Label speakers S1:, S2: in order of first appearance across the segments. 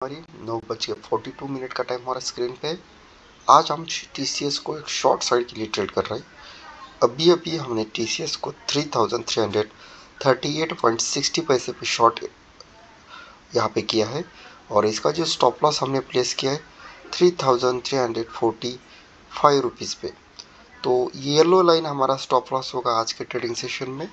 S1: हमारी 9:42 का टाइम हमारा स्क्रीन पे। आज हम टीसीएस को एक शॉर्ट साइड के लिए ट्रेड कर रहे हैं। अभी अभी हमने टीसीएस को 3338.60 पैसे पे शॉर्ट यहाँ पे किया है और इसका जो स्टॉप लॉस हमने प्लेस किया है 3345 रुपीज़ पे। तो येलो लाइन हमारा स्टॉप लॉस होगा आज के ट्रेडिंग सेशन में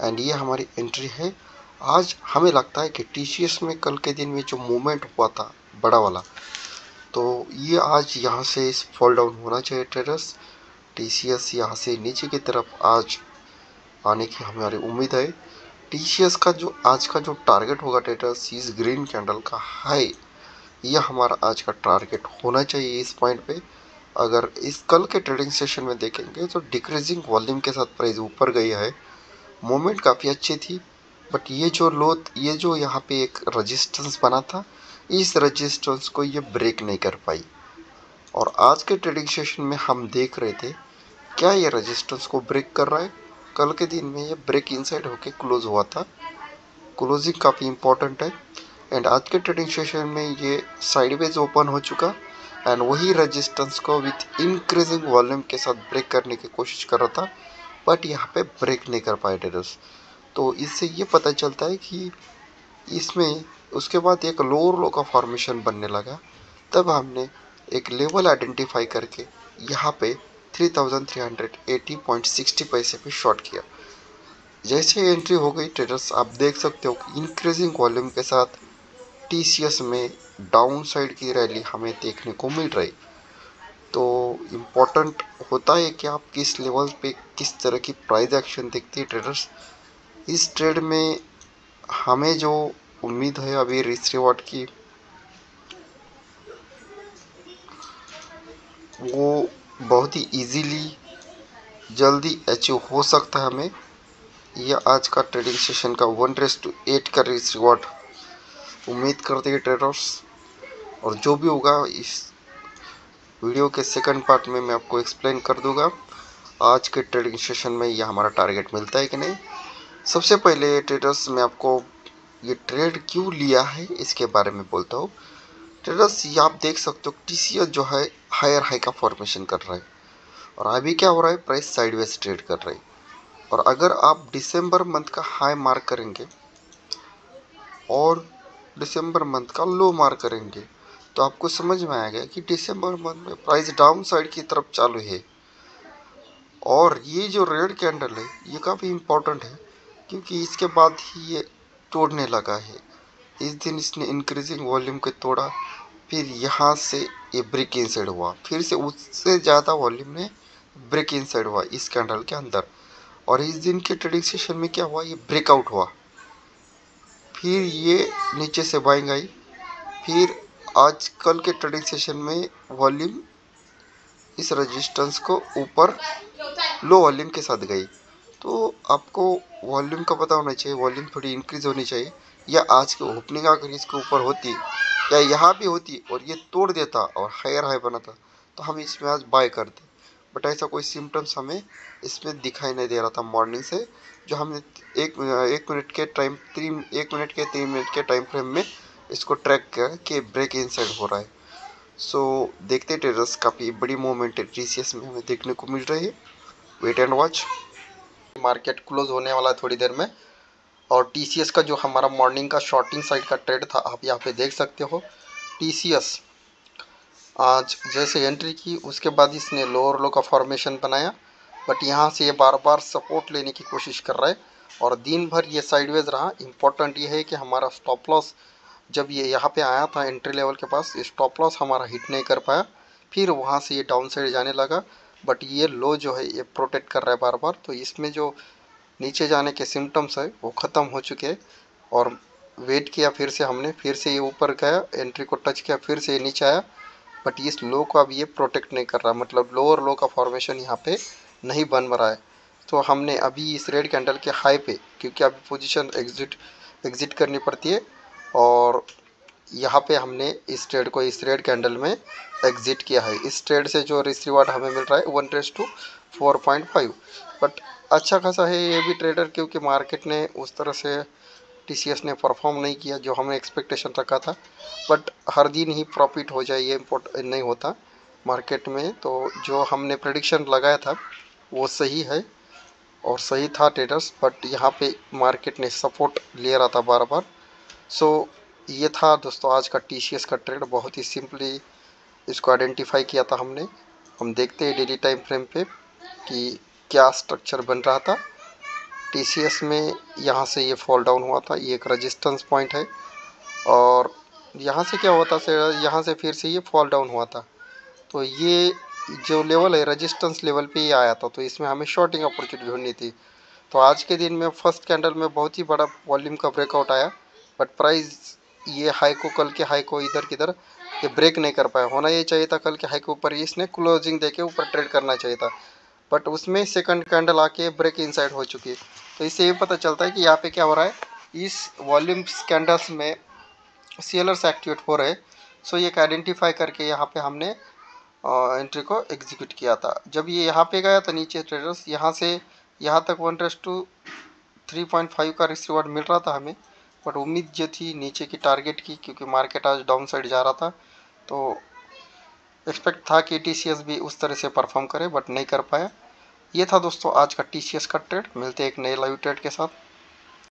S1: एंड ये हमारी एंट्री है। आज हमें लगता है कि टीसीएस में कल के दिन में जो मूवमेंट हुआ था बड़ा वाला, तो ये आज यहाँ से फॉल डाउन होना चाहिए। ट्रेडर्स टीसीएस यहाँ से नीचे की तरफ आज आने की हमारी उम्मीद है। टीसीएस का जो आज का जो टारगेट होगा ट्रेडर्स, इस ग्रीन कैंडल का हाई, यह हमारा आज का टारगेट होना चाहिए इस पॉइंट पे। अगर इस कल के ट्रेडिंग सेशन में देखेंगे तो डिक्रीजिंग वॉल्यूम के साथ प्राइस ऊपर गई है, मूवमेंट काफ़ी अच्छी थी, बट ये जो यहाँ पे एक रेजिस्टेंस बना था, इस रेजिस्टेंस को ये ब्रेक नहीं कर पाई। और आज के ट्रेडिंग सेशन में हम देख रहे थे क्या ये रेजिस्टेंस को ब्रेक कर रहा है। कल के दिन में ये ब्रेक इनसाइड होके क्लोज हुआ था, क्लोजिंग काफ़ी इंपॉर्टेंट है। एंड आज के ट्रेडिंग सेशन में ये साइडवेज ओपन हो चुका एंड वही रेजिस्टेंस को विथ इंक्रीजिंग वॉल्यूम के साथ ब्रेक करने की कोशिश कर रहा था, बट यहाँ पे ब्रेक नहीं कर पाए ट्रेडर्स। तो इससे ये पता चलता है कि इसमें उसके बाद एक लोअर लो का फॉर्मेशन बनने लगा। तब हमने एक लेवल आइडेंटिफाई करके यहाँ पे 3380.60 पैसे पे शॉर्ट किया। जैसे एंट्री हो गई ट्रेडर्स, आप देख सकते हो कि इंक्रीजिंग वॉल्यूम के साथ टीसीएस में डाउन साइड की रैली हमें देखने को मिल रही। तो इम्पोर्टेंट होता है कि आप किस लेवल पे किस तरह की प्राइस एक्शन देखती है ट्रेडर्स। इस ट्रेड में हमें जो उम्मीद है अभी रिस्क रिवॉर्ड की, वो बहुत ही इजीली जल्दी अचीव हो सकता है हमें। यह आज का ट्रेडिंग सेशन का 1:8 का रिस्क रिवॉर्ड उम्मीद करते हैं ट्रेडर्स। और जो भी होगा इस वीडियो के सेकंड पार्ट में मैं आपको एक्सप्लेन कर दूंगा आज के ट्रेडिंग सेशन में यह हमारा टारगेट मिलता है कि नहीं। सबसे पहले ट्रेडर्स मैं आपको ये ट्रेड क्यों लिया है इसके बारे में बोलता हूँ। ट्रेडर्स ये आप देख सकते हो टीसीएस जो है हायर हाई का फॉर्मेशन कर रहा है और अभी क्या हो रहा है, प्राइस साइडवेज ट्रेड कर रही है। और अगर आप दिसंबर मंथ का हाई मार्क करेंगे और दिसंबर मंथ का लो मार्क करेंगे तो आपको समझ में आएगा कि दिसंबर मंथ में प्राइस डाउन साइड की तरफ चालू है। और ये जो रेड कैंडल है ये काफ़ी इम्पोर्टेंट है क्योंकि इसके बाद ही ये तोड़ने लगा है। इस दिन इसने इंक्रीजिंग वॉल्यूम को तोड़ा, फिर यहाँ से ये ब्रेक इनसाइड हुआ, फिर से उससे ज़्यादा वॉल्यूम में ब्रेक इनसाइड हुआ इस कैंडल के अंदर। और इस दिन के ट्रेडिंग सेशन में क्या हुआ, ये ब्रेकआउट हुआ, फिर ये नीचे से बाइंग आई, फिर आज कल के ट्रेडिंग सेशन में वॉल्यूम इस रेजिस्टेंस को ऊपर लो वॉल्यूम के साथ गई। तो आपको वॉल्यूम का पता होना चाहिए, वॉल्यूम थोड़ी इंक्रीज होनी चाहिए। या आज की ओपनिंग अगर इसके ऊपर होती या यहाँ भी होती और ये तोड़ देता और हायर हाई बनाता तो हम इसमें आज बाय करते, बट ऐसा कोई सिम्टम्स हमें इसमें दिखाई नहीं दे रहा था मॉर्निंग से। जो हमने एक मिनट के 3 मिनट के टाइम फ्रेम में इसको ट्रैक किया कि ब्रेक इनसाइड हो रहा है। सो देखते ट्रेडर्स काफ़ी बड़ी मूवमेंट टीसीएस में हमें देखने को मिल रही है। Wait and watch, market close होने वाला है थोड़ी देर में। और टीसीएस का जो हमारा मॉर्निंग का शॉर्टिंग साइड का ट्रेड था आप यहाँ पे देख सकते हो। टीसीएस आज जैसे एंट्री की उसके बाद इसने लोअर लो का फॉर्मेशन बनाया, बट यहाँ से ये बार बार सपोर्ट लेने की कोशिश कर रहा है और दिन भर ये साइडवेज रहा। इम्पोर्टेंट ये है कि हमारा स्टॉप लॉस जब ये यहाँ पे आया था एंट्री लेवल के पास, स्टॉप लॉस हमारा हिट नहीं कर पाया, फिर वहाँ से ये डाउन साइड जाने लगा, बट ये लो जो है ये प्रोटेक्ट कर रहा है बार बार। तो इसमें जो नीचे जाने के सिम्टम्स है वो ख़त्म हो चुके हैं। और वेट किया, फिर से हमने, फिर से ये ऊपर गया, एंट्री को टच किया, फिर से ये नीचे आया, बट इस लो को अब ये प्रोटेक्ट नहीं कर रहा, मतलब लोअर लो का फॉर्मेशन यहाँ पे नहीं बन रहा है। तो हमने अभी इस रेड कैंडल के हाई पे, क्योंकि अभी पोजीशन एग्जिट करनी पड़ती है, और यहाँ पे हमने इस ट्रेड को इस रेड कैंडल में एग्जिट किया है। इस ट्रेड से जो रिस्क रिवार्ड हमें मिल रहा है 1:4.5, बट अच्छा खासा है ये भी ट्रेडर, क्योंकि मार्केट ने उस तरह से टीसीएस ने परफॉर्म नहीं किया जो हमने एक्सपेक्टेशन रखा था। बट हर दिन ही प्रॉफिट हो जाए ये इम्पोर्ट नहीं होता मार्केट में। तो जो हमने प्रेडिक्शन लगाया था वो सही है और सही था ट्रेडर्स, बट यहाँ पे मार्केट ने सपोर्ट ले रहा था बार बार। सो ये था दोस्तों आज का टीसीएस का ट्रेड। बहुत ही सिंपली इसको आइडेंटिफाई किया था हमने। हम देखते हैं डेली टाइम फ्रेम पे कि क्या स्ट्रक्चर बन रहा था टीसीएस में। यहाँ से ये फॉल डाउन हुआ था, ये एक रेजिस्टेंस पॉइंट है और यहाँ से क्या होता है, यहाँ से फिर से ये फॉल डाउन हुआ था। तो ये जो लेवल है रेजिस्टेंस लेवल पे ही आया था, तो इसमें हमें शॉर्टिंग अपॉर्चुनिटी ढूंढनी थी। तो आज के दिन में फर्स्ट कैंडल में बहुत ही बड़ा वॉल्यूम का ब्रेकआउट आया, बट प्राइस ये हाई को, कल के हाई को इधर किधर ये ब्रेक नहीं कर पाया। होना ये चाहिए था कल के हाई के ऊपर इसने क्लोजिंग देके ऊपर ट्रेड करना चाहिए था, बट उसमें सेकंड कैंडल आके ब्रेक इनसाइड हो चुकी है। तो इससे ये पता चलता है कि यहाँ पे क्या हो रहा है, इस वॉल्यूम कैंडल्स में सेलर्स एक्टिवेट हो रहे। सो ये आइडेंटिफाई करके यहाँ पे हमने एंट्री को एग्जीक्यूट किया था। जब ये यहाँ पे गया था नीचे ट्रेडर्स, यहाँ से यहाँ तक 1:3.5 का रिस्क रिवार्ड मिल रहा था हमें, बट उम्मीद जो थी नीचे की टारगेट की, क्योंकि मार्केट आज डाउन साइड जा रहा था, तो एक्सपेक्ट था कि टीसीएस भी उस तरह से परफॉर्म करे, बट नहीं कर पाया। ये था दोस्तों आज का टीसीएस का ट्रेड। मिलते हैं एक नए लाइव ट्रेड के साथ।